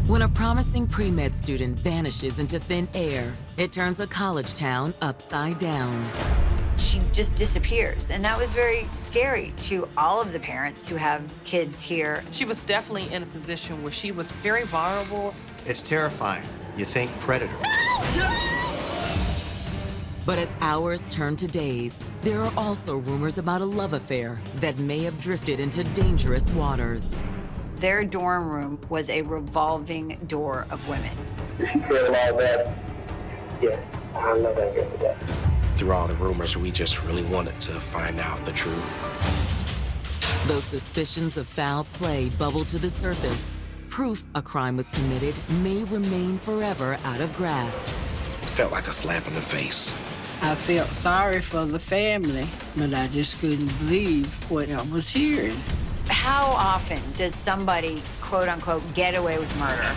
When a promising pre-med student vanishes into thin air, it turns a college town upside down. She just disappears, and that was very scary to all of the parents who have kids here. She was definitely in a position where she was very vulnerable. It's terrifying. You think predator. But as hours turn to days, there are also rumors about a love affair that may have drifted into dangerous waters. Their dorm room was a revolving door of women. She said all that. Yeah, I know that girl that. Through all the rumors, we just really wanted to find out the truth. Those suspicions of foul play bubble to the surface. Proof a crime was committed may remain forever out of grasp. It felt like a slap in the face. I felt sorry for the family, but I just couldn't believe what I was hearing. How often does somebody, quote unquote, get away with murder?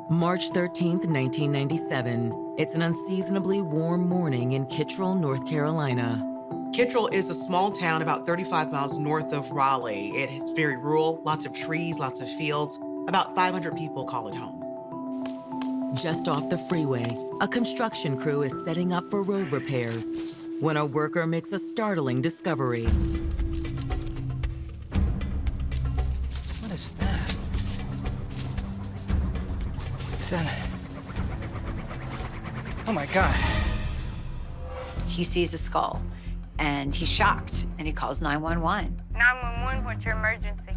March 13th, 1997. It's an unseasonably warm morning in Kittrell, North Carolina. Kittrell is a small town about 35 miles north of Raleigh. It is very rural, lots of trees, lots of fields. About 500 people call it home. Just off the freeway, a construction crew is setting up for road repairs when a worker makes a startling discovery. What is that? Is that... Oh my God. He sees a skull, and he's shocked, and he calls 911. 911, what's your emergency?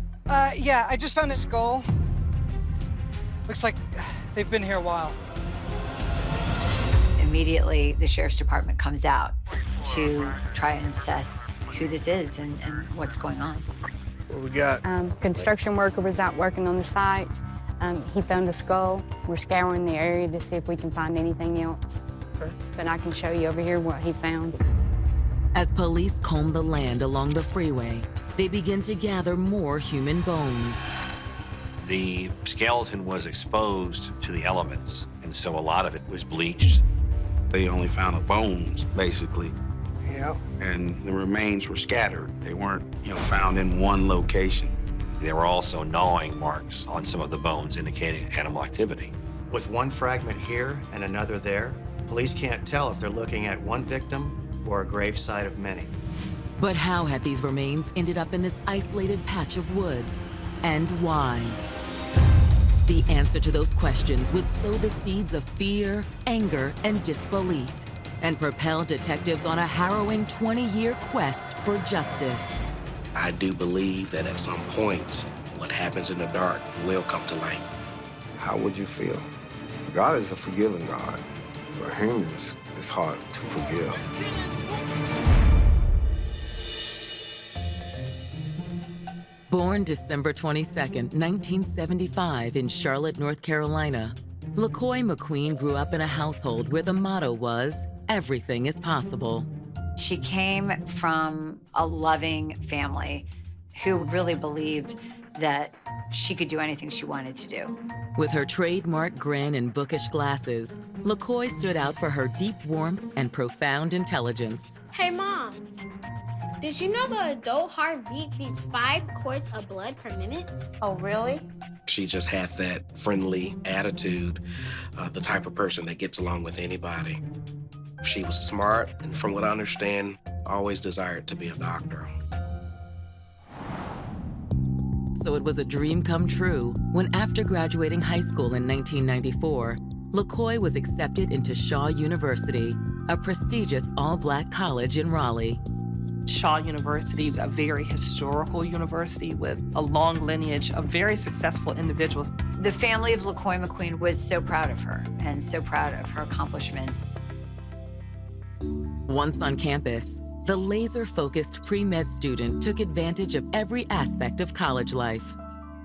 Yeah, I just found a skull. Looks like they've been here a while. Immediately, the sheriff's department comes out to try and assess who this is and what's going on. What we got? Construction worker was out working on the site. He found a skull. We're scouring the area to see if we can find anything else. But I can show you over here what he found. As police comb the land along the freeway, they begin to gather more human bones. The skeleton was exposed to the elements, and so a lot of it was bleached. They only found the bones, basically, Yep. and the remains were scattered. They weren't, found in one location. There were also gnawing marks on some of the bones indicating animal activity. With one fragment here and another there, police can't tell if they're looking at one victim or a gravesite of many. But how had these remains ended up in this isolated patch of woods? And why? The answer to those questions would sow the seeds of fear, anger, and disbelief, and propel detectives on a harrowing 20-year quest for justice. I do believe that at some point, what happens in the dark will come to light. How would you feel? God is a forgiving God, but humans, it's hard to forgive. Born December 22nd, 1975 in Charlotte, North Carolina, LaCoy McQueen grew up in a household where the motto was, everything is possible. She came from a loving family who really believed that she could do anything she wanted to do. With her trademark grin and bookish glasses, LaCoy stood out for her deep warmth and profound intelligence. Hey, Mom. Did you know the adult heartbeat beats 5 quarts of blood per minute? Oh, really? She just had that friendly attitude, the type of person that gets along with anybody. She was smart, and from what I understand, always desired to be a doctor. So it was a dream come true when, after graduating high school in 1994, LaCoy was accepted into Shaw University, a prestigious all-black college in Raleigh. Shaw University is a very historical university with a long lineage of very successful individuals. The family of LaCoy McQueen was so proud of her and so proud of her accomplishments. Once on campus, the laser-focused pre-med student took advantage of every aspect of college life.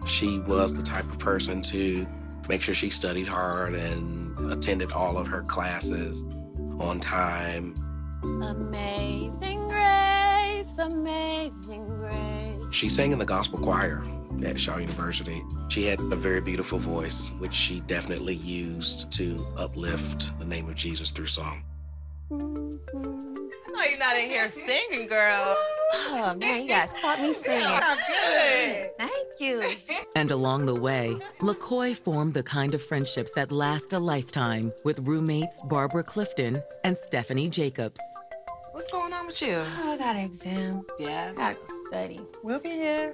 She was the type of person to make sure she studied hard and attended all of her classes on time. Amazing grace, amazing grace. She sang in the gospel choir at Shaw University. She had a very beautiful voice, which she definitely used to uplift the name of Jesus through song. I know you're not in here singing, girl. Oh, man, you guys taught me singing. Good. Thank you. And along the way, LaCoy formed the kind of friendships that last a lifetime with roommates Barbara Clifton and Stephanie Jacobs. What's going on with you? Oh, I got an exam. Yeah. I gotta go study. We'll be here.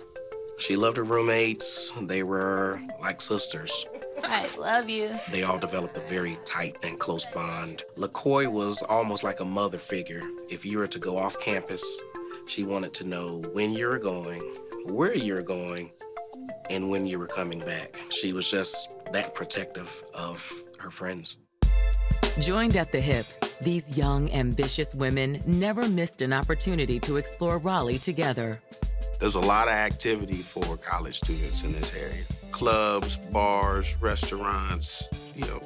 She loved her roommates. They were like sisters. I love you. They all developed a very tight and close bond. LaCoy was almost like a mother figure. If you were to go off campus, she wanted to know when you were going, where you were going, and when you were coming back. She was just that protective of her friends. Joined at the hip, these young, ambitious women never missed an opportunity to explore Raleigh together. There's a lot of activity for college students in this area. Clubs, bars, restaurants,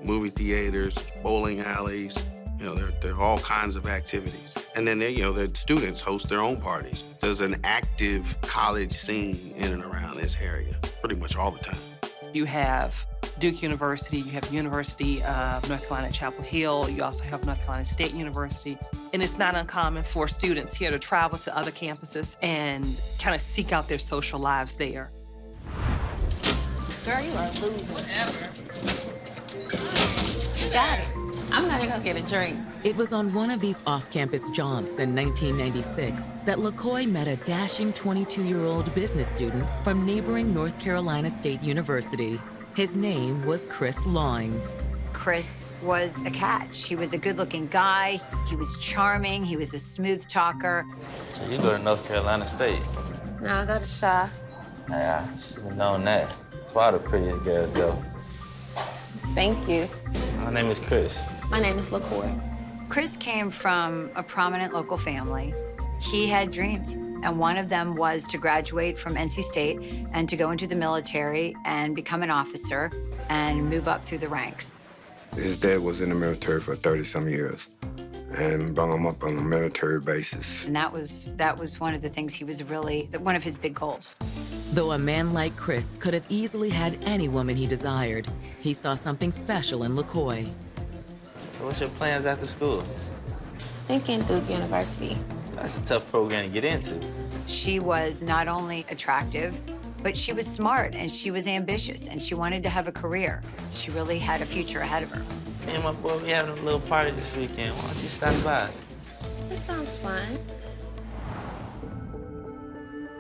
movie theaters, bowling alleys. There are all kinds of activities. And then, the students host their own parties. There's an active college scene in and around this area pretty much all the time. You have Duke University, you have University of North Carolina at Chapel Hill, you also have North Carolina State University. And it's not uncommon for students here to travel to other campuses and kind of seek out their social lives there. Girl, you are losing. Whatever. Got it. I'm gonna go get a drink. It was on one of these off-campus jaunts in 1996 that LaCoy met a dashing 22-year-old business student from neighboring North Carolina State University. His name was Chris Loing. Chris was a catch. He was a good-looking guy. He was charming. He was a smooth talker. So you go to North Carolina State? No, I go to Shaw. Yeah, I should have known that. That's why the prettiest girls go. Thank you. My name is Chris. My name is LaCoy. Chris came from a prominent local family. He had dreams, and one of them was to graduate from NC State and to go into the military and become an officer and move up through the ranks. His dad was in the military for 30-some years and brought him up on a military basis. And that was one of the things he was one of his big goals. Though a man like Chris could have easily had any woman he desired, he saw something special in LaCoy. So what's your plans after school? Thinking Duke University. That's a tough program to get into. She was not only attractive, but she was smart and she was ambitious and she wanted to have a career. She really had a future ahead of her. Me and my boy, we having a little party this weekend. Why don't you stop by? That sounds fun.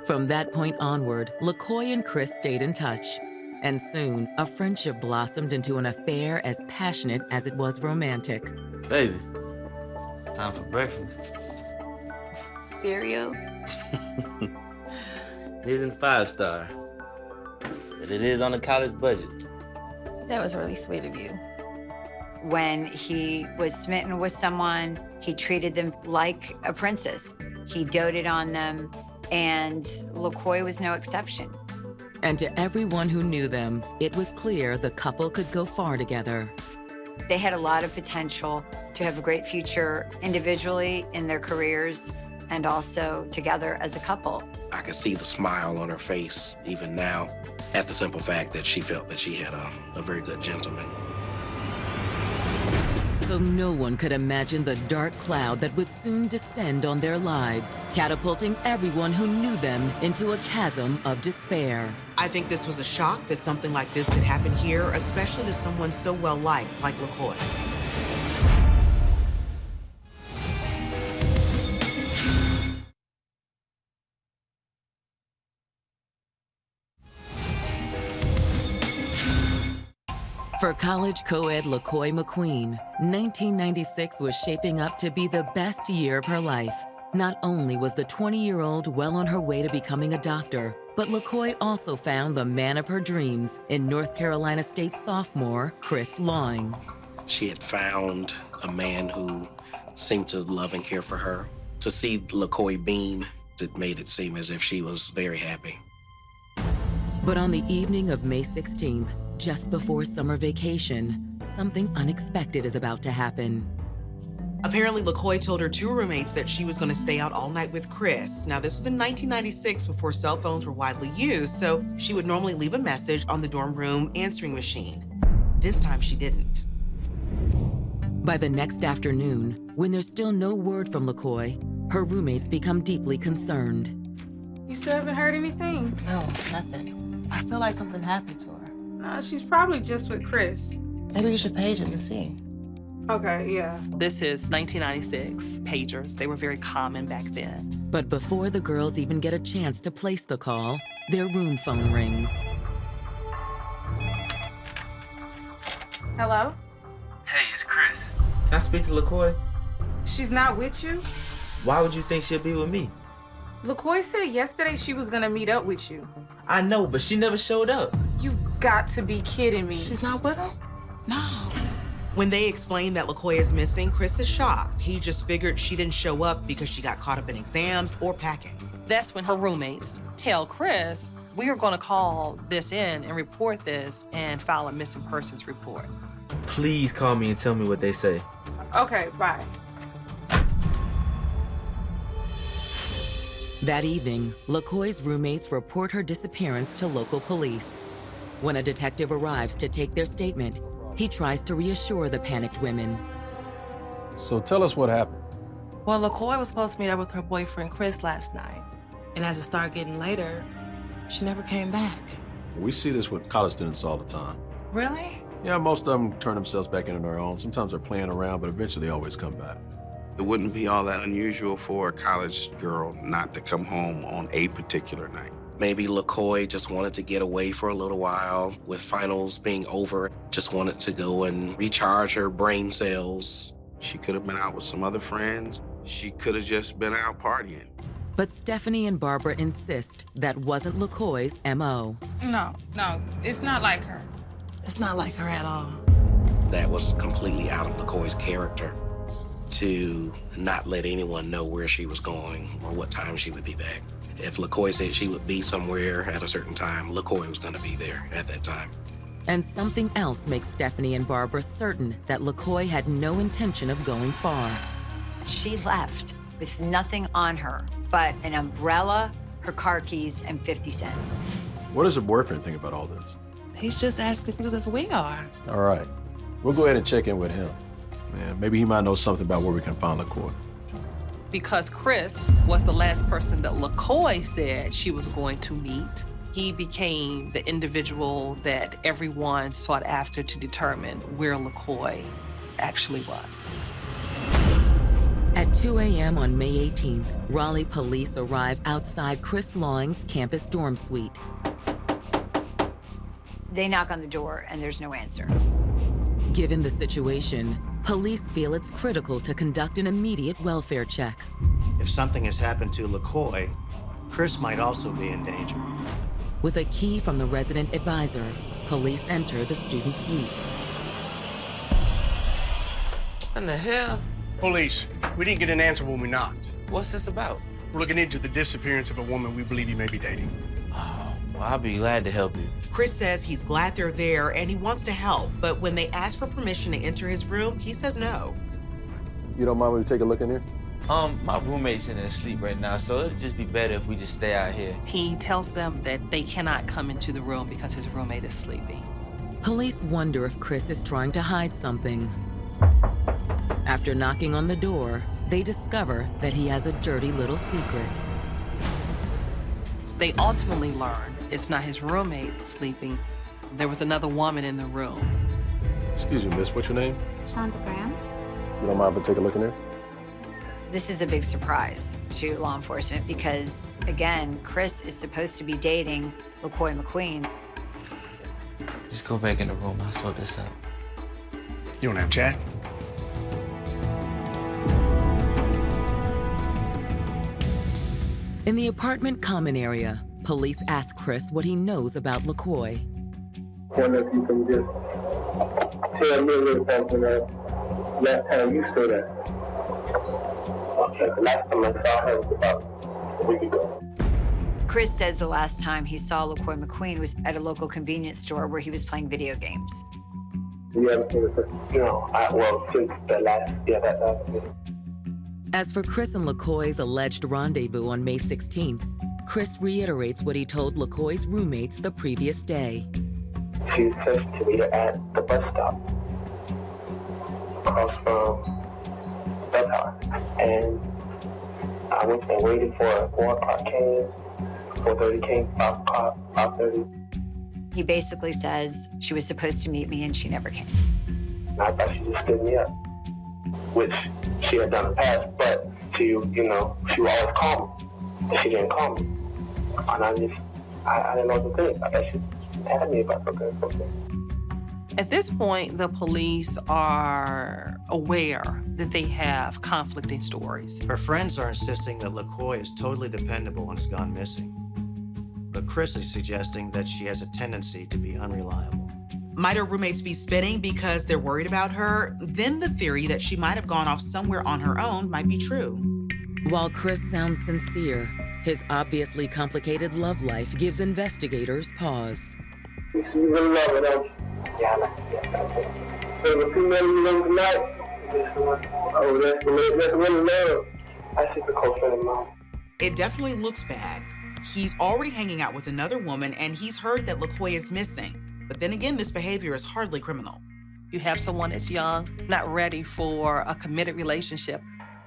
From that point onward, LaCoy and Chris stayed in touch. And soon, a friendship blossomed into an affair as passionate as it was romantic. Baby, time for breakfast. Cereal. It isn't 5-star, but it is on the college budget. That was really sweet of you. When he was smitten with someone, he treated them like a princess. He doted on them, and LaCoy was no exception. And to everyone who knew them, it was clear the couple could go far together. They had a lot of potential to have a great future individually in their careers and also together as a couple. I could see the smile on her face even now at the simple fact that she felt that she had a very good gentleman. So no one could imagine the dark cloud that would soon descend on their lives, catapulting everyone who knew them into a chasm of despair. I think this was a shock that something like this could happen here, especially to someone so well-liked like LaCoy. For college co-ed LaCoy McQueen, 1996 was shaping up to be the best year of her life. Not only was the 20-year-old well on her way to becoming a doctor, but LaCoy also found the man of her dreams in North Carolina State sophomore Chris Loing. She had found a man who seemed to love and care for her. To see LaCoy beam, it made it seem as if she was very happy. But on the evening of May 16th, just before summer vacation, something unexpected is about to happen. Apparently, LaCoy told her 2 roommates that she was going to stay out all night with Chris. Now, this was in 1996 before cell phones were widely used, so she would normally leave a message on the dorm room answering machine. This time, she didn't. By the next afternoon, when there's still no word from LaCoy, her roommates become deeply concerned. You still haven't heard anything? No, nothing. I feel like something happened to her. Nah, she's probably just with Chris. Maybe you should page him and see. Okay, yeah. This is 1996 pagers. They were very common back then. But before the girls even get a chance to place the call, their room phone rings. Hello? Hey, it's Chris. Can I speak to LaCoy? She's not with you? Why would you think she'll be with me? LaCoy said yesterday she was gonna meet up with you. I know, but she never showed up. You've got to be kidding me. She's not with him? No. When they explained that LaCoy is missing, Chris is shocked. He just figured she didn't show up because she got caught up in exams or packing. That's when her roommates tell Chris, we are going to call this in and report this and file a missing persons report. Please call me and tell me what they say. Okay, bye. That evening, LaCoy's roommates report her disappearance to local police. When a detective arrives to take their statement, he tries to reassure the panicked women. So tell us what happened. Well, LaCoy was supposed to meet up with her boyfriend, Chris, last night. And as it started getting later, she never came back. We see this with college students all the time. Really? Yeah, most of them turn themselves back into their own. Sometimes they're playing around, but eventually they always come back. It wouldn't be all that unusual for a college girl not to come home on a particular night. Maybe LaCoy just wanted to get away for a little while with finals being over, just wanted to go and recharge her brain cells. She could have been out with some other friends. She could have just been out partying. But Stephanie and Barbara insist that wasn't LaCoy's MO. No, it's not like her. It's not like her at all. That was completely out of LaCoy's character to not let anyone know where she was going or what time she would be back. If LaCoy said she would be somewhere at a certain time, LaCoy was going to be there at that time. And something else makes Stephanie and Barbara certain that LaCoy had no intention of going far. She left with nothing on her but an umbrella, her car keys, and 50 cents. What does her boyfriend think about all this? He's just as confused as we are. All right, we'll go ahead and check in with him. Man, maybe he might know something about where we can find LaCoy. Because Chris was the last person that LaCoy said she was going to meet, he became the individual that everyone sought after to determine where LaCoy actually was. At 2 a.m. on May 18th, Raleigh police arrive outside Chris Lawing's campus dorm suite. They knock on the door and there's no answer. Given the situation, police feel it's critical to conduct an immediate welfare check. If something has happened to LaCoy, Chris might also be in danger. With a key from the resident advisor, police enter the student suite. What the hell? Police, we didn't get an answer when we knocked. What's this about? We're looking into the disappearance of a woman we believe you may be dating. Well, I'll be glad to help you. Chris says he's glad they're there and he wants to help, but when they ask for permission to enter his room, he says no. You don't mind when we take a look in here? My roommate's in there asleep right now, so it'd just be better if we just stay out here. He tells them that they cannot come into the room because his roommate is sleeping. Police wonder if Chris is trying to hide something. After knocking on the door, they discover that he has a dirty little secret. They ultimately learn it's not his roommate sleeping. There was another woman in the room. Excuse me, miss, what's your name? Shonda Graham? You don't mind if I take a look in there? This is a big surprise to law enforcement because, again, Chris is supposed to be dating LaCoy McQueen. Just go back in the room. I'll sort this out. You want to have a chat? In the apartment common area, police ask Chris what he knows about LaCoy. Wonder if you can just tell me a little something that last time you saw that. Okay, the last time I saw her was about a week ago. Chris says the last time he saw LaCoy McQueen was at a local convenience store where he was playing video games. We haven't seen her since, since the last, that last visit. As for Chris and LaCoy's alleged rendezvous on May 16th, Chris reiterates what he told LaCoy's roommates the previous day. She says to meet her at the bus stop across from the house. And I went and waited for 4 o'clock came, 4:30 came, 5 o'clock, 5:30. He basically says she was supposed to meet me and she never came. And I thought she just stood me up, which she had done in the past, but she would always call me. And she didn't call me. And I didn't know what to think. I thought she had me about something. At this point, the police are aware that they have conflicting stories. Her friends are insisting that LaCoy is totally dependable and has gone missing. But Chris is suggesting that she has a tendency to be unreliable. Might her roommates be spinning because they're worried about her? Then the theory that she might have gone off somewhere on her own might be true. While Chris sounds sincere, his obviously complicated love life gives investigators pause. You really love her, don't you? Yeah, I like it. So the female you know tonight, that's really love. I see the close friend of mine. It definitely looks bad. He's already hanging out with another woman, and he's heard that LaCoy is missing. But then again, this behavior is hardly criminal. You have someone that's young, not ready for a committed relationship.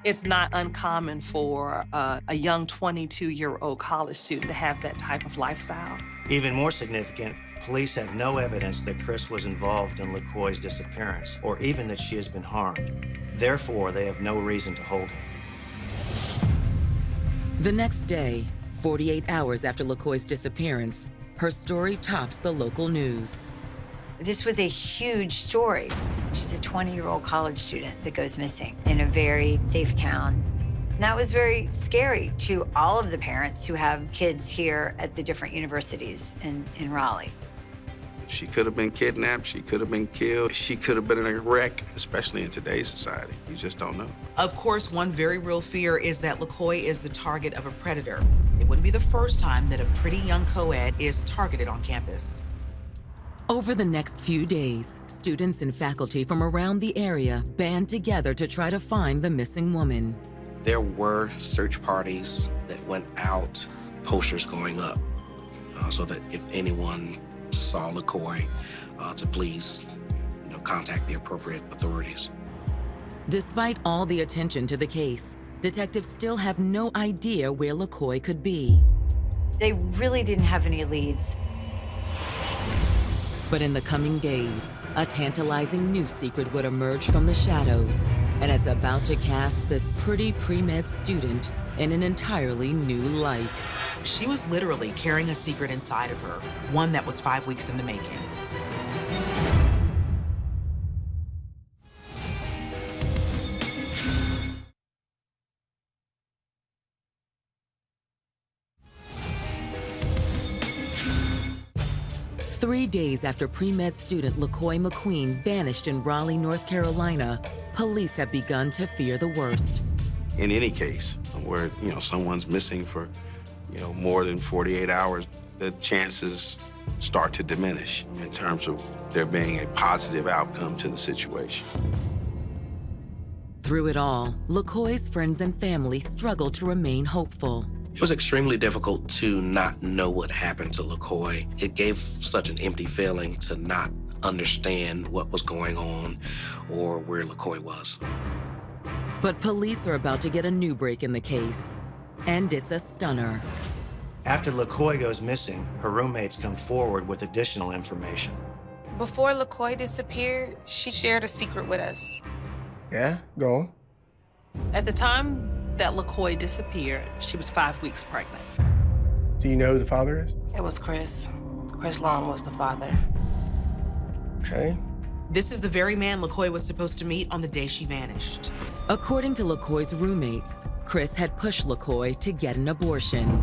It's not uncommon for a young 22-year-old college student to have that type of lifestyle. Even more significant, police have no evidence that Chris was involved in LaCoy's disappearance, or even that she has been harmed. Therefore, they have no reason to hold him. The next day, 48 hours after LaCoy's disappearance, her story tops the local news. This was a huge story. She's a 20-year-old college student that goes missing in a very safe town. And that was very scary to all of the parents who have kids here at the different universities in Raleigh. She could have been kidnapped, she could have been killed, she could have been in a wreck, especially in today's society. You just don't know. Of course, one very real fear is that LaCoy is the target of a predator. It wouldn't be the first time that a pretty young co-ed is targeted on campus. Over the next few days, students and faculty from around the area band together to try to find the missing woman. There were search parties that went out, posters going up, so that if anyone saw LaCoy, to please contact the appropriate authorities. Despite all the attention to the case, detectives still have no idea where LaCoy could be. They really didn't have any leads. But in the coming days, a tantalizing new secret would emerge from the shadows, and it's about to cast this pretty pre-med student in an entirely new light. She was literally carrying a secret inside of her, one that was 5 weeks in the making. Three days after pre-med student LaCoy McQueen vanished in Raleigh, North Carolina, police have begun to fear the worst. In any case where, someone's missing for, more than 48 hours, the chances start to diminish in terms of there being a positive outcome to the situation. Through it all, LaCoy's friends and family struggle to remain hopeful. It was extremely difficult to not know what happened to LaCoy. It gave such an empty feeling to not understand what was going on or where LaCoy was. But police are about to get a new break in the case, and it's a stunner. After LaCoy goes missing, her roommates come forward with additional information. Before LaCoy disappeared, she shared a secret with us. Yeah, go on. At the time that LaCoy disappeared, she was 5 weeks pregnant. Do you know who the father is? It was Chris. Chris Long was the father. Okay. This is the very man LaCoy was supposed to meet on the day she vanished. According to LaCoy's roommates, Chris had pushed LaCoy to get an abortion.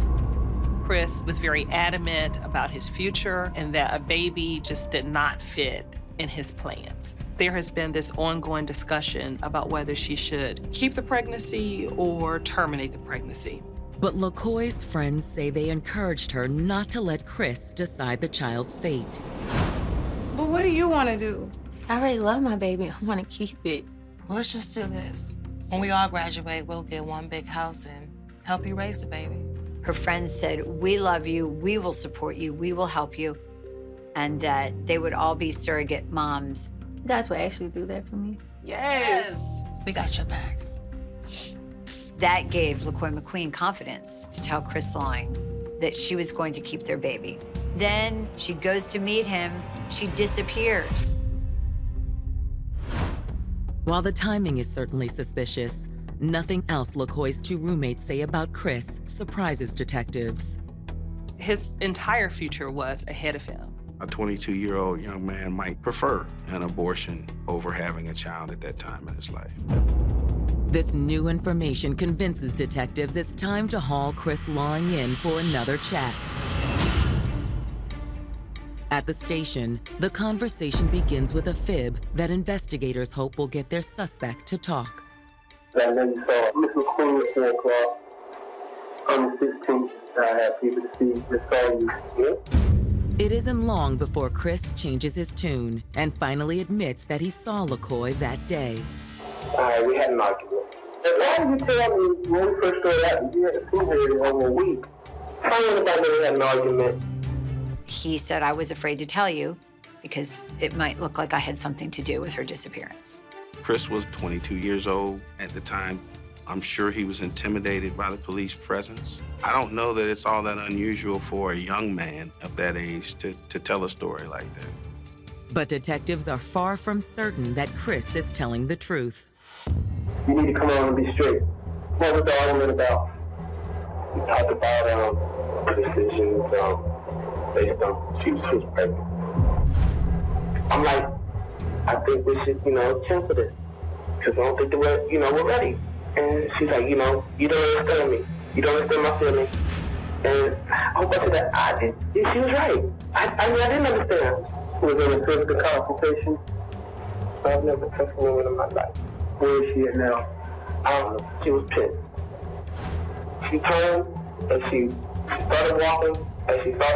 Chris was very adamant about his future and that a baby just did not fit in his plans. There has been this ongoing discussion about whether she should keep the pregnancy or terminate the pregnancy. But LaCoy's friends say they encouraged her not to let Chris decide the child's fate. But what do you want to do? I already love my baby. I want to keep it. Well, let's just do this. When we all graduate, we'll get one big house and help you raise the baby. Her friends said, we love you, we will support you, we will help you, and that they would all be surrogate moms. You guys will actually do that for me? Yes. We got your back. That gave LaCoy McQueen confidence to tell Chris Long that she was going to keep their baby. Then she goes to meet him, she disappears. While the timing is certainly suspicious, nothing else LaCoy's two roommates say about Chris surprises detectives. His entire future was ahead of him. A 22-year-old young man might prefer an abortion over having a child at that time in his life. This new information convinces detectives it's time to haul Chris Long in for another chat. At the station, the conversation begins with a fib that investigators hope will get their suspect to talk. And then you saw Miss McQueen at 4 o'clock on the 16th. I have people to see Miss Song. Yeah? It isn't long before Chris changes his tune and finally admits that he saw LaCoy that day. We had an argument. And why did you tell me when we first started out, you had to see her in over a week? Tell me about when we had an argument. He said, I was afraid to tell you because it might look like I had something to do with her disappearance. Chris was 22 years old at the time. I'm sure he was intimidated by the police presence. I don't know that it's all that unusual for a young man of that age to tell a story like that. But detectives are far from certain that Chris is telling the truth. You need to come on and be straight. What was the argument about? We talked about decisions based on she was pregnant. I'm like, I think we should, cancel this. Because I don't think that we're ready. And she's like, you don't understand me. You don't understand my feelings. And I went to that. I did. She was right. I didn't understand. Was in a physical confrontation. I've never touched a woman in my life. Where is she at now? I don't know. She was pissed. She turned and she started walking and she saw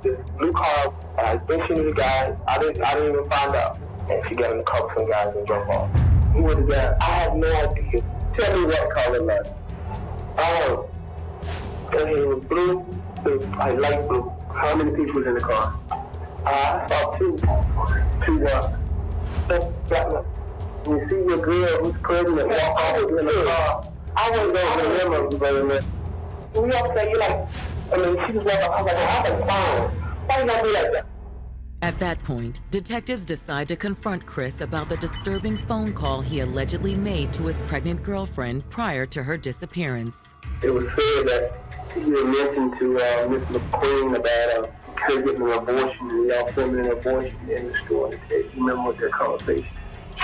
this blue car. I think she knew the guy. I didn't even find out. And she got in the car with some guys and drove off. Who was the guy? I have no idea. Tell me what color it was. And it was blue. It was like light blue. How many people was in the car? I saw two black men. You see your girl who's pregnant walk off in the car. I wasn't going to remember very much. When you upset, you're like, she was like, I was like, fine. Why you gonna be like that? At that point, detectives decide to confront Chris about the disturbing phone call he allegedly made to his pregnant girlfriend prior to her disappearance. It was said that you had mentioned to Miss McQueen about her getting an abortion and y'all filming an abortion in the store. You remember their conversation?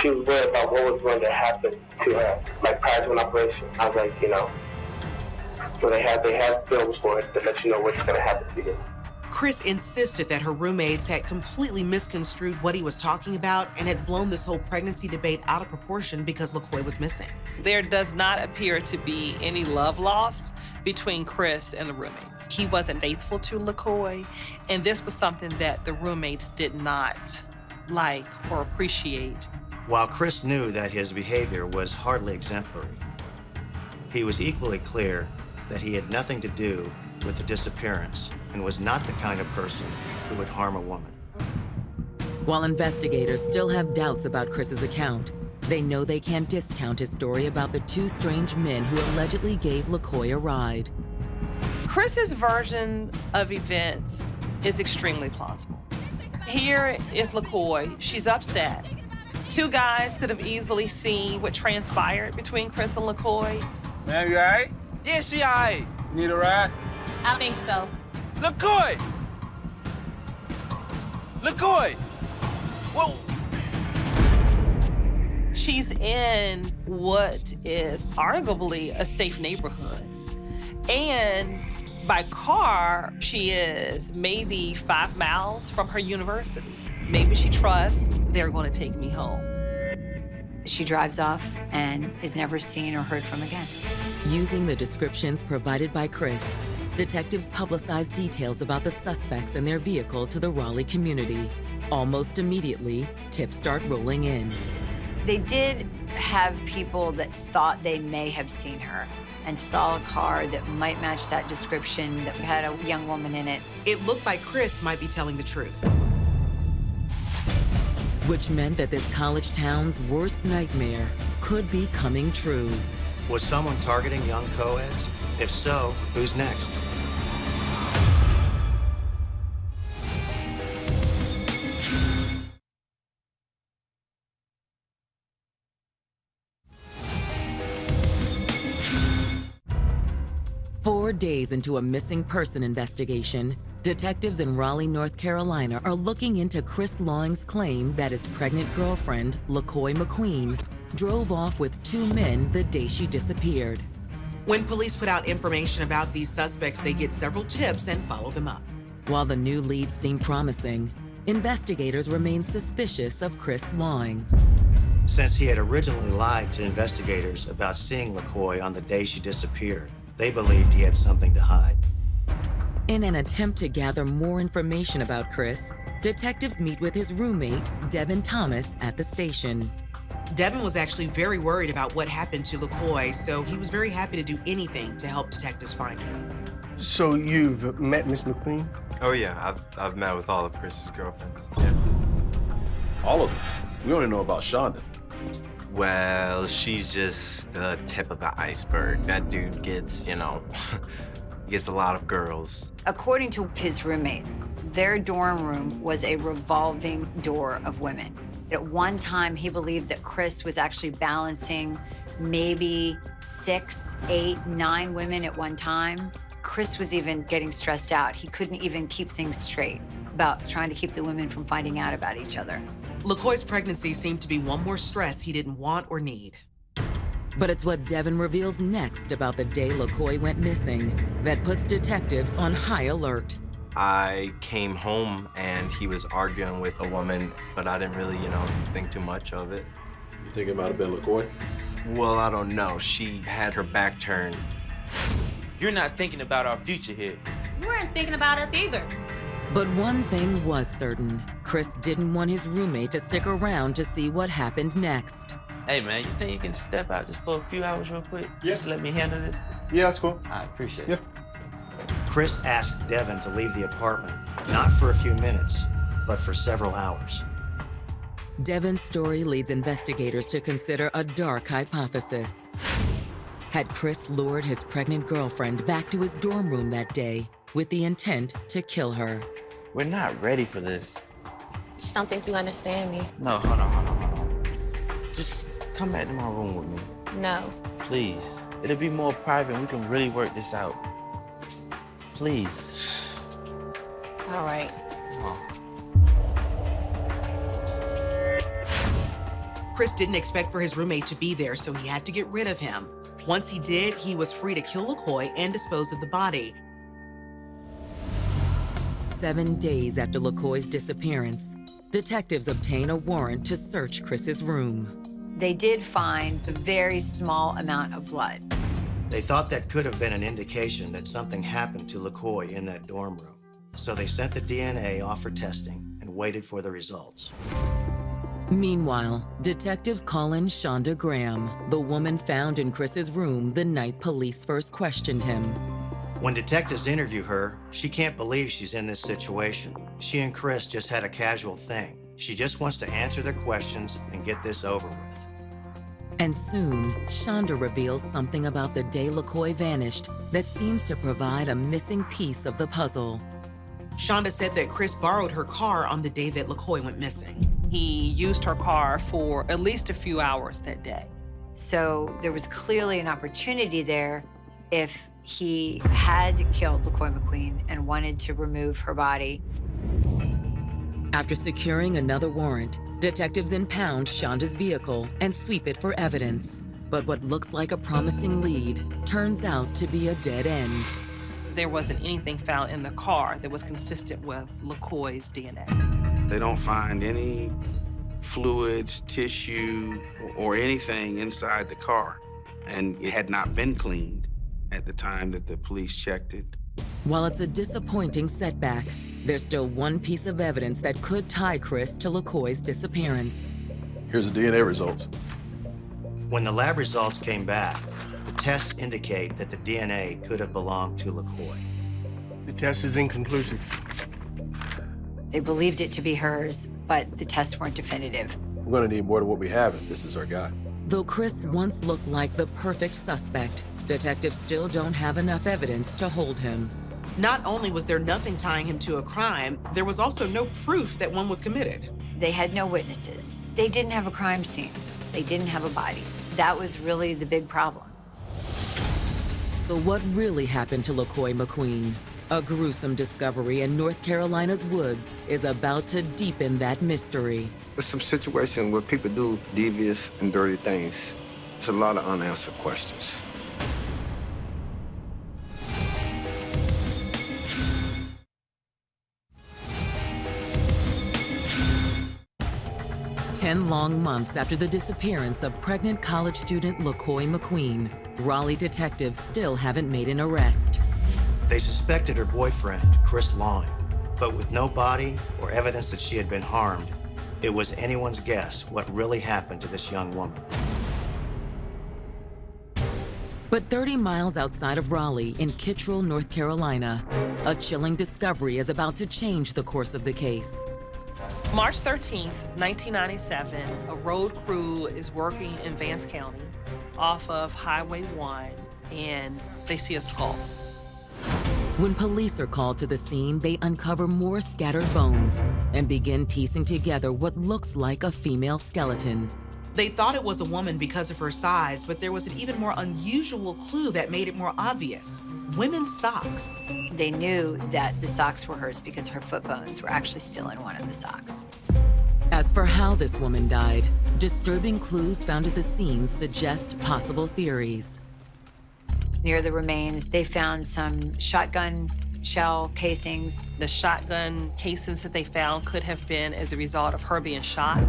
She was worried about what was going to happen to her, like prior to an operation. I was like, so they have films for it to let you know what's going to happen to you. Chris insisted that her roommates had completely misconstrued what he was talking about and had blown this whole pregnancy debate out of proportion because LaCoy was missing. There does not appear to be any love lost between Chris and the roommates. He wasn't faithful to LaCoy, and this was something that the roommates did not like or appreciate. While Chris knew that his behavior was hardly exemplary, he was equally clear that he had nothing to do with the disappearance and was not the kind of person who would harm a woman. While investigators still have doubts about Chris's account, they know they can't discount his story about the two strange men who allegedly gave LaCoy a ride. Chris's version of events is extremely plausible. Here is LaCoy. She's upset. Two guys could have easily seen what transpired between Chris and LaCoy. Ma'am, you all right? Yeah, she all right. You need a ride? I think so. LaCoy! LaCoy! Whoa! She's in what is arguably a safe neighborhood. And by car, she is maybe 5 miles from her university. Maybe she trusts they're going to take me home. She drives off and is never seen or heard from again. Using the descriptions provided by Chris, detectives publicize details about the suspects and their vehicle to the Raleigh community. Almost immediately, tips start rolling in. They did have people that thought they may have seen her and saw a car that might match that description that had a young woman in it. It looked like Chris might be telling the truth. Which meant that this college town's worst nightmare could be coming true. Was someone targeting young co-eds? If so, who's next? Four days into a missing person investigation, detectives in Raleigh, North Carolina are looking into Chris Lawing's claim that his pregnant girlfriend, LaCoy McQueen, drove off with two men the day she disappeared. When police put out information about these suspects, they get several tips and follow them up. While the new leads seem promising, investigators remain suspicious of Chris Lawing. Since he had originally lied to investigators about seeing LaCoy on the day she disappeared, they believed he had something to hide. In an attempt to gather more information about Chris, detectives meet with his roommate, Devin Thomas, at the station. Devin was actually very worried about what happened to LaCoy, so he was very happy to do anything to help detectives find her. So you've met Miss McQueen? Oh yeah, I've met with all of Chris's girlfriends. Yeah. All of them? We only know about Shonda. Well, she's just the tip of the iceberg. That dude gets, gets a lot of girls. According to his roommate, their dorm room was a revolving door of women. At one time, he believed that Chris was actually balancing maybe 6, 8, 9 women at one time. Chris was even getting stressed out. He couldn't even keep things straight about trying to keep the women from finding out about each other. LaCoy's pregnancy seemed to be one more stress he didn't want or need. But it's what Devin reveals next about the day LaCoy went missing that puts detectives on high alert. I came home and he was arguing with a woman, but I didn't really, think too much of it. You think it might have been LaCoy? Well, I don't know. She had her back turned. You're not thinking about our future here. You weren't thinking about us either. But one thing was certain. Chris didn't want his roommate to stick around to see what happened next. Hey, man, you think you can step out just for a few hours real quick? Yeah. Just let me handle this? Yeah, that's cool. I appreciate it. Chris asked Devin to leave the apartment, not for a few minutes, but for several hours. Devin's story leads investigators to consider a dark hypothesis. Had Chris lured his pregnant girlfriend back to his dorm room that day with the intent to kill her? We're not ready for this. Just don't think you understand me. No, hold on. Just come back to my room with me. No. Please. It'll be more private and we can really work this out. Please. All right. Chris didn't expect for his roommate to be there, so he had to get rid of him. Once he did, he was free to kill LaCoy and dispose of the body. 7 days after LaCoy's disappearance, detectives obtain a warrant to search Chris's room. They did find a very small amount of blood. They thought that could have been an indication that something happened to LaCoy in that dorm room. So they sent the DNA off for testing and waited for the results. Meanwhile, detectives call in Shonda Graham, the woman found in Chris's room the night police first questioned him. When detectives interview her, she can't believe she's in this situation. She and Chris just had a casual thing. She just wants to answer their questions and get this over with. And soon, Shonda reveals something about the day LaCoy vanished that seems to provide a missing piece of the puzzle. Shonda said that Chris borrowed her car on the day that LaCoy went missing. He used her car for at least a few hours that day. So there was clearly an opportunity there if he had killed LaCoy McQueen and wanted to remove her body. After securing another warrant, detectives impound Shonda's vehicle and sweep it for evidence. But what looks like a promising lead turns out to be a dead end. There wasn't anything found in the car that was consistent with LaCoy's DNA. They don't find any fluids, tissue, or anything inside the car. And it had not been cleaned at the time that the police checked it. While it's a disappointing setback, There's still one piece of evidence that could tie Chris to LaCoy's disappearance. Here's the DNA results. When the lab results came back, the tests indicate that the DNA could have belonged to LaCoy. The test is inconclusive. They believed it to be hers, but the tests weren't definitive. We're gonna need more than what we have if this is our guy. Though Chris once looked like the perfect suspect, detectives still don't have enough evidence to hold him. Not only was there nothing tying him to a crime, there was also no proof that one was committed. They had no witnesses. They didn't have a crime scene. They didn't have a body. That was really the big problem. So what really happened to LaCoy McQueen? A gruesome discovery in North Carolina's woods is about to deepen that mystery. There's some situations where people do devious and dirty things. It's a lot of unanswered questions. Ten long months after the disappearance of pregnant college student LaCoy McQueen, Raleigh detectives still haven't made an arrest. They suspected her boyfriend, Chris Long, but with no body or evidence that she had been harmed, it was anyone's guess what really happened to this young woman. But 30 miles outside of Raleigh in Kittrell, North Carolina, a chilling discovery is about to change the course of the case. March 13th, 1997, a road crew is working in Vance County off of Highway 1, and they see a skull. When police are called to the scene, they uncover more scattered bones and begin piecing together what looks like a female skeleton. They thought it was a woman because of her size, but there was an even more unusual clue that made it more obvious: women's socks. They knew that the socks were hers because her foot bones were actually still in one of the socks. As for how this woman died, disturbing clues found at the scene suggest possible theories. Near the remains, they found some shotgun shell casings. The shotgun casings that they found could have been as a result of her being shot.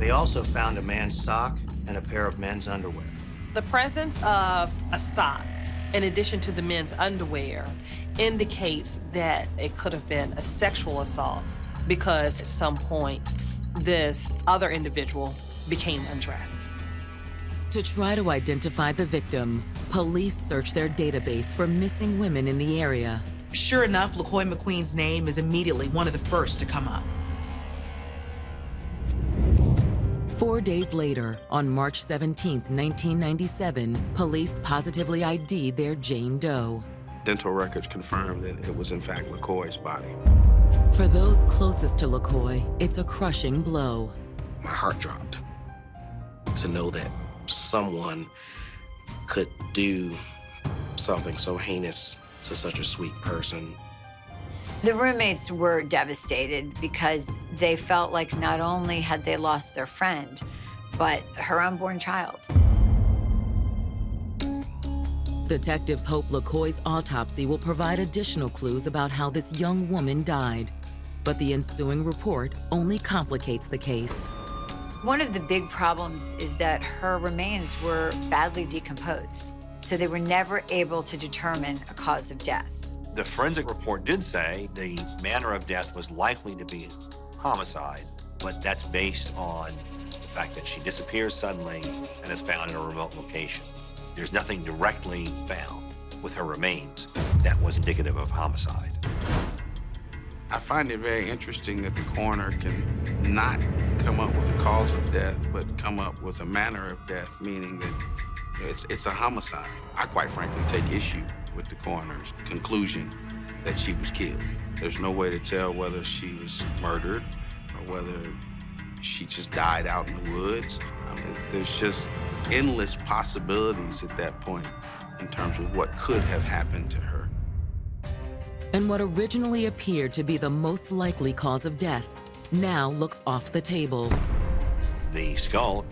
They also found a man's sock and a pair of men's underwear. The presence of a sock, in addition to the men's underwear, indicates that it could have been a sexual assault because at some point, this other individual became undressed. To try to identify the victim, police search their database for missing women in the area. Sure enough, LaCoy McQueen's name is immediately one of the first to come up. 4 days later, on March 17, 1997, police positively ID'd their Jane Doe. Dental records confirmed that it was in fact LaCoy's body. For those closest to LaCoy, it's a crushing blow. My heart dropped to know that someone could do something so heinous to such a sweet person. The roommates were devastated because they felt like not only had they lost their friend, but her unborn child. Detectives hope LaCoy's autopsy will provide additional clues about how this young woman died. But the ensuing report only complicates the case. One of the big problems is that her remains were badly decomposed, so they were never able to determine a cause of death. The forensic report did say the manner of death was likely to be homicide, but that's based on the fact that she disappears suddenly and is found in a remote location. There's nothing directly found with her remains that was indicative of homicide. I find it very interesting that the coroner can not come up with a cause of death, but come up with a manner of death, meaning that it's a homicide. I quite frankly take issue with the coroner's conclusion that she was killed. There's no way to tell whether she was murdered or whether she just died out in the woods. I mean, there's just endless possibilities at that point in terms of what could have happened to her. And what originally appeared to be the most likely cause of death now looks off the table. The skull,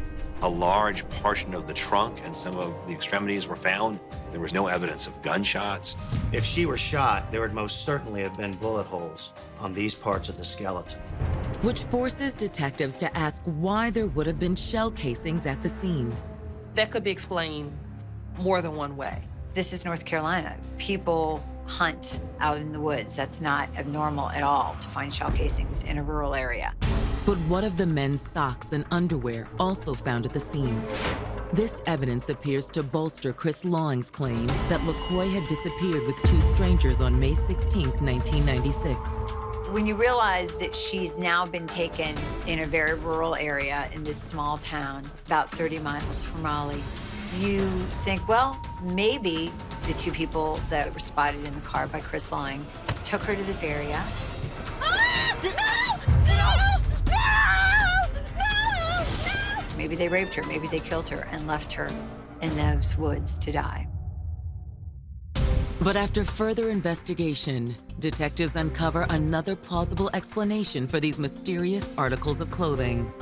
a large portion of the trunk and some of the extremities were found. There was no evidence of gunshots. If she were shot, there would most certainly have been bullet holes on these parts of the skeleton. Which forces detectives to ask why there would have been shell casings at the scene. That could be explained more than one way. This is North Carolina. People hunt out in the woods. That's not abnormal at all to find shell casings in a rural area. But what of the men's socks and underwear also found at the scene? This evidence appears to bolster Chris Lawing's claim that LaCoy had disappeared with two strangers on May 16, 1996. When you realize that she's now been taken in a very rural area in this small town, about 30 miles from Raleigh, you think, well, maybe the two people that were spotted in the car by Chris Lawing took her to this area. Maybe they raped her, maybe they killed her and left her in those woods to die. But after further investigation, detectives uncover another plausible explanation for these mysterious articles of clothing.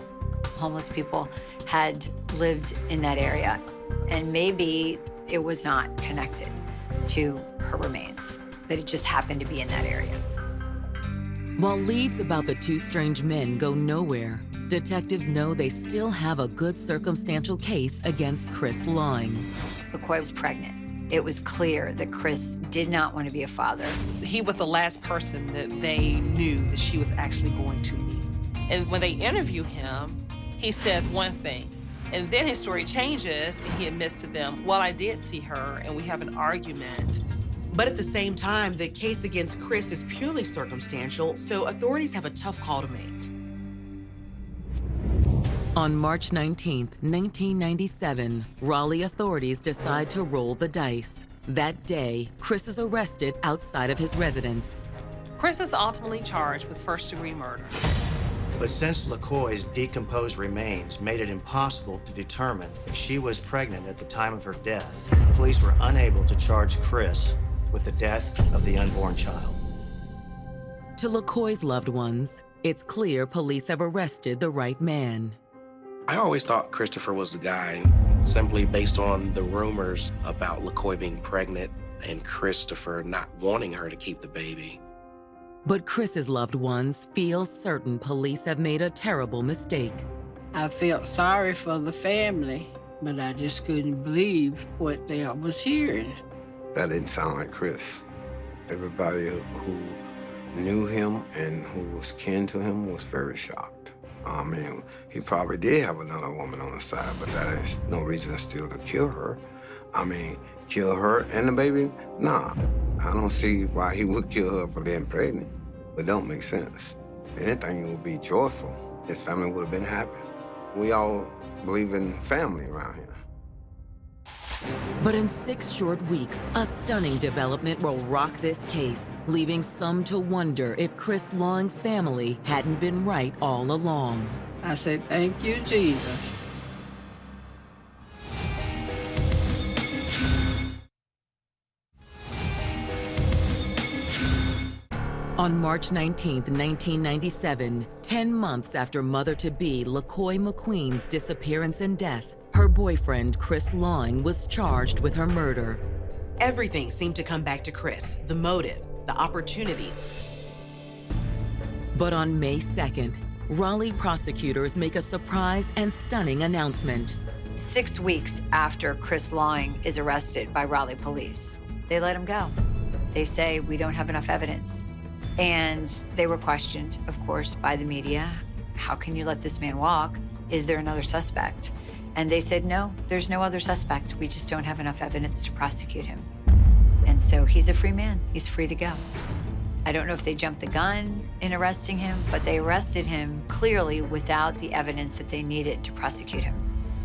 Homeless people had lived in that area, and maybe it was not connected to her remains, that it just happened to be in that area. While leads about the two strange men go nowhere, detectives know they still have a good circumstantial case against Chris Lawing. LaCoy was pregnant. It was clear that Chris did not want to be a father. He was the last person that they knew that she was actually going to meet. And when they interview him, he says one thing, and then his story changes and he admits to them, well, I did see her and we have an argument. But at the same time, the case against Chris is purely circumstantial, so authorities have a tough call to make. On March 19, 1997, Raleigh authorities decide to roll the dice. That day, Chris is arrested outside of his residence. Chris is ultimately charged with first-degree murder. But since LaCoy's decomposed remains made it impossible to determine if she was pregnant at the time of her death, police were unable to charge Chris with the death of the unborn child. To LaCoy's loved ones, it's clear police have arrested the right man. I always thought Christopher was the guy, simply based on the rumors about LaCoy being pregnant and Christopher not wanting her to keep the baby. But Chris's loved ones feel certain police have made a terrible mistake. I felt sorry for the family, but I just couldn't believe what I was hearing. That didn't sound like Chris. Everybody who knew him and who was kin to him was very shocked. I mean, he probably did have another woman on the side, but that is no reason still to kill her. I mean, kill her and the baby? Nah, I don't see why he would kill her for being pregnant. It don't make sense. If anything, it would be joyful. His family would have been happy. We all believe in family around here. But in 6 short weeks, a stunning development will rock this case, leaving some to wonder if Chris Lawing's family hadn't been right all along. I said, thank you, Jesus. On March 19, 1997, 10 months after mother-to-be LaCoy McQueen's disappearance and death, her boyfriend, Chris Lawing, was charged with her murder. Everything seemed to come back to Chris, the motive, the opportunity. But on May 2nd, Raleigh prosecutors make a surprise and stunning announcement. 6 weeks after Chris Lawing is arrested by Raleigh police, they let him go. They say, we don't have enough evidence. And they were questioned, of course, by the media. How can you let this man walk? Is there another suspect? And they said, no, there's no other suspect. We just don't have enough evidence to prosecute him. And so he's a free man. He's free to go. I don't know if they jumped the gun in arresting him, but they arrested him clearly without the evidence that they needed to prosecute him.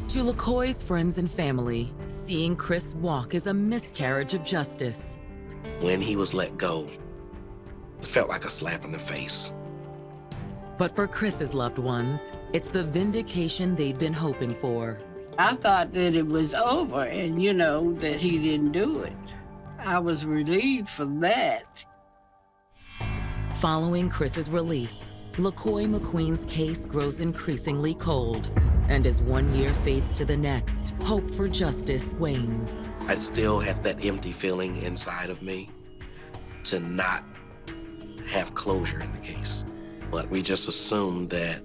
To LaCoy's friends and family, seeing Chris walk is a miscarriage of justice. When he was let go, it felt like a slap in the face. But for Chris's loved ones, it's the vindication they'd been hoping for. I thought that it was over and, you know, that he didn't do it. I was relieved for that. Following Chris's release, LaCoy McQueen's case grows increasingly cold. And as 1 year fades to the next, hope for justice wanes. I still have that empty feeling inside of me to not have closure in the case. But we just assumed that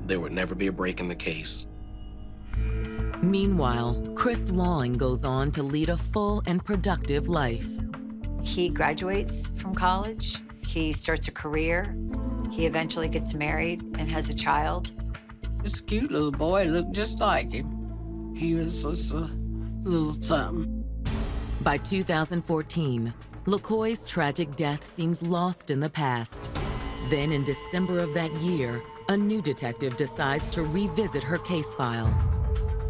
there would never be a break in the case. Meanwhile, Chris Lawing goes on to lead a full and productive life. He graduates from college. He starts a career. He eventually gets married and has a child. This cute little boy looked just like him. He was just a little something. By 2014, LaCoy's tragic death seems lost in the past. Then in December of that year, a new detective decides to revisit her case file.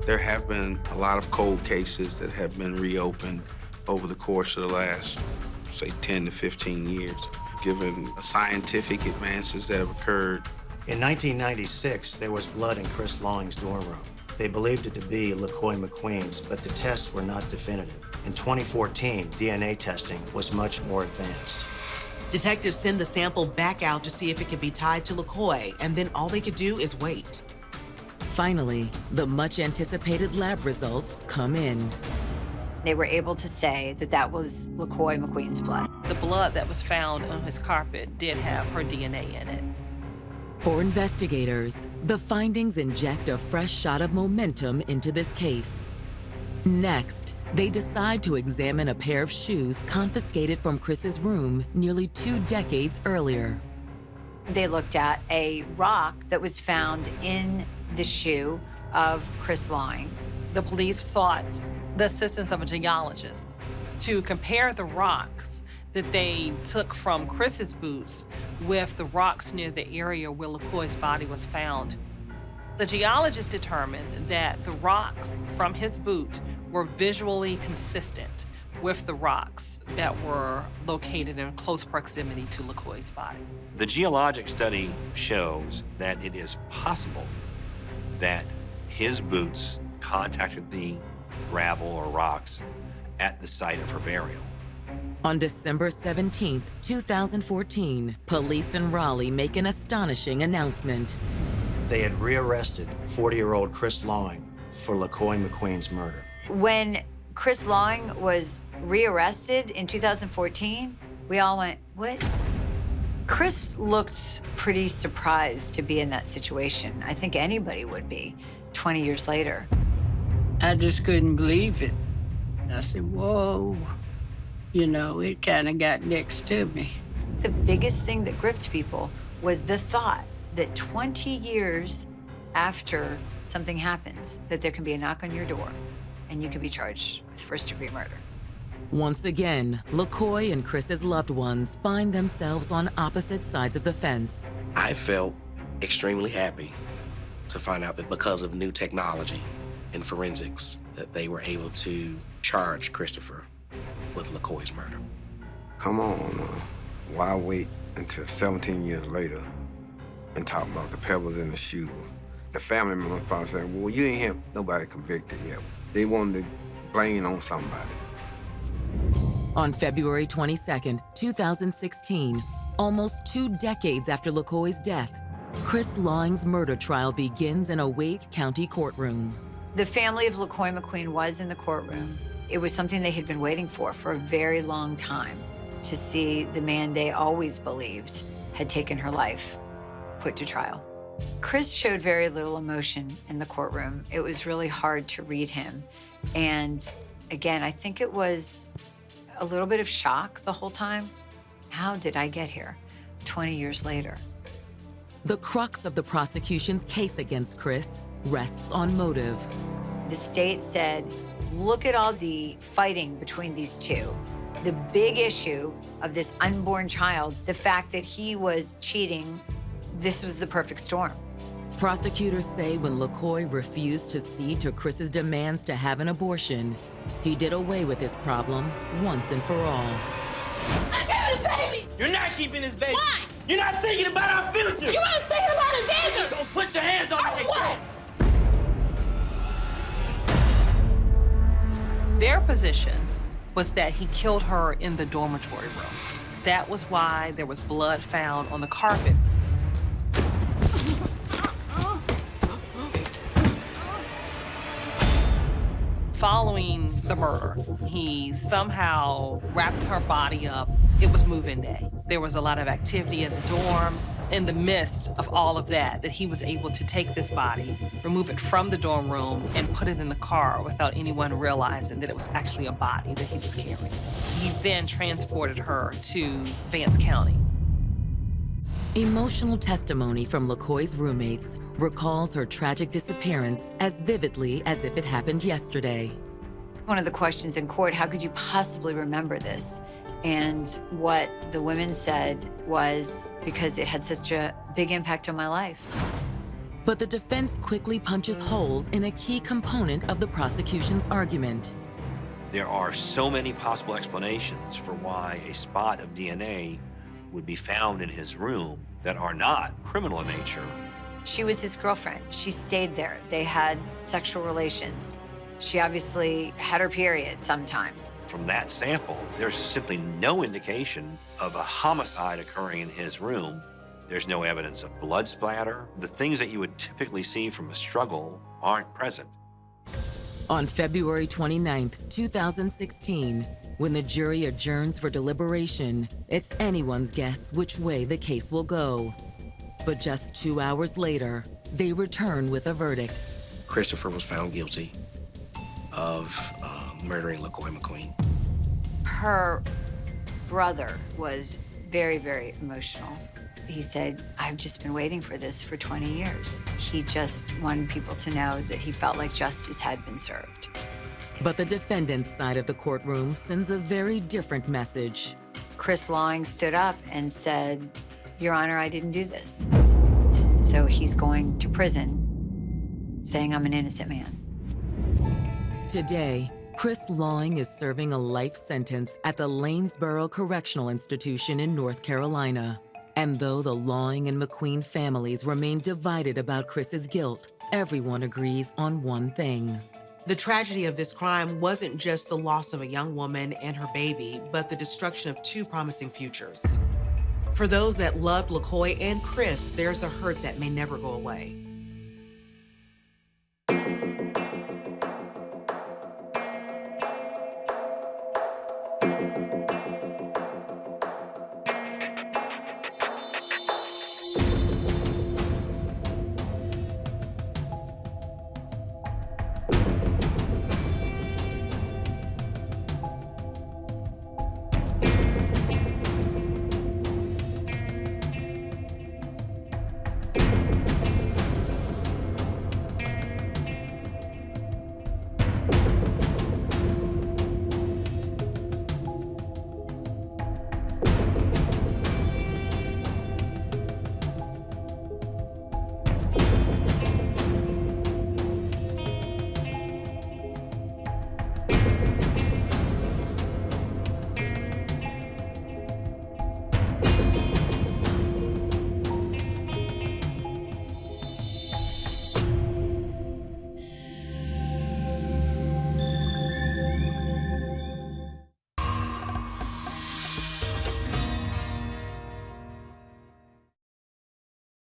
There have been a lot of cold cases that have been reopened over the course of the last, say, 10 to 15 years, given scientific advances that have occurred. In 1996, there was blood in Chris Long's dorm room. They believed it to be LaCoy McQueen's, but the tests were not definitive. In 2014, DNA testing was much more advanced. Detectives send the sample back out to see if it could be tied to LaCoy, and then all they could do is wait. Finally, the much-anticipated lab results come in. They were able to say that that was LaCoy McQueen's blood. The blood that was found on his carpet did have her DNA in it. For investigators, the findings inject a fresh shot of momentum into this case. Next, they decide to examine a pair of shoes confiscated from Chris's room nearly 2 decades earlier. They looked at a rock that was found in the shoe of Chris Long. The police sought the assistance of a geologist to compare the rocks that they took from Chris's boots with the rocks near the area where LaCoy's body was found. The geologist determined that the rocks from his boot were visually consistent with the rocks that were located in close proximity to LaCoy's body. The geologic study shows that it is possible that his boots contacted the gravel or rocks at the site of her burial. On December 17, 2014, police in Raleigh make an astonishing announcement. They had rearrested 40-year-old Chris Long for LaCoy McQueen's murder. When Chris Long was rearrested in 2014, we all went, what? Chris looked pretty surprised to be in that situation. I think anybody would be 20 years later. I just couldn't believe it. I said, whoa. You know, it kind of got next to me. The biggest thing that gripped people was the thought that 20 years after something happens, that there can be a knock on your door and you can be charged with first-degree murder. Once again, LaCoy and Chris's loved ones find themselves on opposite sides of the fence. I felt extremely happy to find out that because of new technology in forensics, that they were able to charge Christopher with LaCoy's murder. Come on, why wait until 17 years later and talk about the pebbles in the shoe? The family members probably saying, well, you ain't have nobody convicted yet. They wanted to blame on somebody. On February 22, 2016, almost 2 decades after LaCoy's death, Chris Long's murder trial begins in a Wake County courtroom. The family of LaCoy McQueen was in the courtroom. It was something they had been waiting for a very long time, to see the man they always believed had taken her life put to trial. Chris showed very little emotion in the courtroom. It was really hard to read him. And again, I think it was a little bit of shock the whole time. How did I get here 20 years later? The crux of the prosecution's case against Chris rests on motive. The state said, look at all the fighting between these two. The big issue of this unborn child, the fact that he was cheating, this was the perfect storm. Prosecutors say when LaCoy refused to cede to Chris's demands to have an abortion, he did away with this problem once and for all. I'm keeping the baby! You're not keeping this baby! Why? You're not thinking about our future! You ain't thinking about us either! You just gonna put your hands on me! What? Their position was that he killed her in the dormitory room. That was why there was blood found on the carpet. Following the murder, he somehow wrapped her body up. It was move-in day. There was a lot of activity at the dorm, in the midst of all of that he was able to take this body, remove it from the dorm room, and put it in the car without anyone realizing that it was actually a body that he was carrying. He then transported her to Vance County. Emotional testimony from LaCoy's roommates recalls her tragic disappearance as vividly as if it happened yesterday. One of the questions in court, how could you possibly remember this? And what the women said was because it had such a big impact on my life. But the defense quickly punches holes in a key component of the prosecution's argument. There are so many possible explanations for why a spot of DNA would be found in his room that are not criminal in nature. She was his girlfriend. She stayed there. They had sexual relations. She obviously had her period sometimes. From that sample, there's simply no indication of a homicide occurring in his room. There's no evidence of blood splatter. The things that you would typically see from a struggle aren't present. On February 29, 2016, when the jury adjourns for deliberation, it's anyone's guess which way the case will go. But just 2 hours later, they return with a verdict. Christopher was found guilty of murdering LaCoy McQueen. Her brother was very, very emotional. He said, I've just been waiting for this for 20 years. He just wanted people to know that he felt like justice had been served. But the defendant's side of the courtroom sends a very different message. Chris Lawing stood up and said, Your Honor, I didn't do this. So he's going to prison, saying I'm an innocent man. Today, Chris Lawing is serving a life sentence at the Lanesboro Correctional Institution in North Carolina. And though the Lawing and McQueen families remain divided about Chris's guilt, everyone agrees on one thing. The tragedy of this crime wasn't just the loss of a young woman and her baby, but the destruction of two promising futures. For those that loved LaCoy and Chris, there's a hurt that may never go away.